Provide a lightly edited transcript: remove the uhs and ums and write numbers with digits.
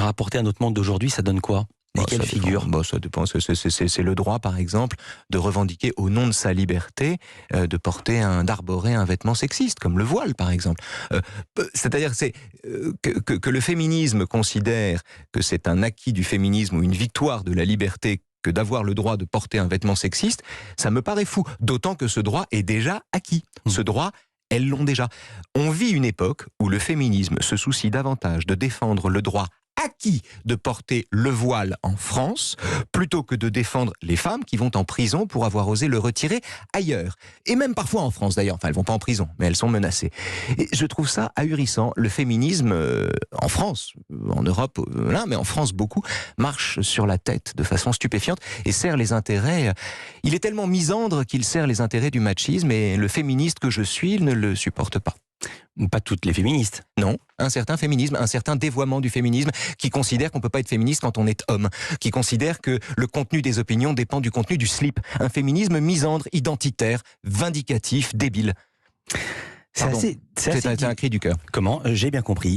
rapporté à notre monde d'aujourd'hui, ça donne quoi? Et quelle figure? Ça dépend. C'est le droit, par exemple, de revendiquer au nom de sa liberté, d'arborer un vêtement sexiste, comme le voile, par exemple. C'est-à-dire que le féminisme considère que c'est un acquis du féminisme ou une victoire de la liberté que d'avoir le droit de porter un vêtement sexiste, ça me paraît fou. D'autant que ce droit est déjà acquis. Ce droit, elles l'ont déjà. On vit une époque où le féminisme se soucie davantage de défendre le droit acquis de porter le voile en France, plutôt que de défendre les femmes qui vont en prison pour avoir osé le retirer ailleurs. Et même parfois en France d'ailleurs. Enfin, elles vont pas en prison, mais elles sont menacées. Et je trouve ça ahurissant. Le féminisme, en France, en Europe, mais en France beaucoup, marche sur la tête de façon stupéfiante et sert les intérêts. Il est tellement misandre qu'il sert les intérêts du machisme et le féministe que je suis ne le supporte pas. Pas toutes les féministes. Non, un certain féminisme, un certain dévoiement du féminisme qui considère qu'on peut pas être féministe quand on est homme, qui considère que le contenu des opinions dépend du contenu du slip. Un féminisme misandre, identitaire, vindicatif, débile. C'est un cri du cœur. Comment? J'ai bien compris.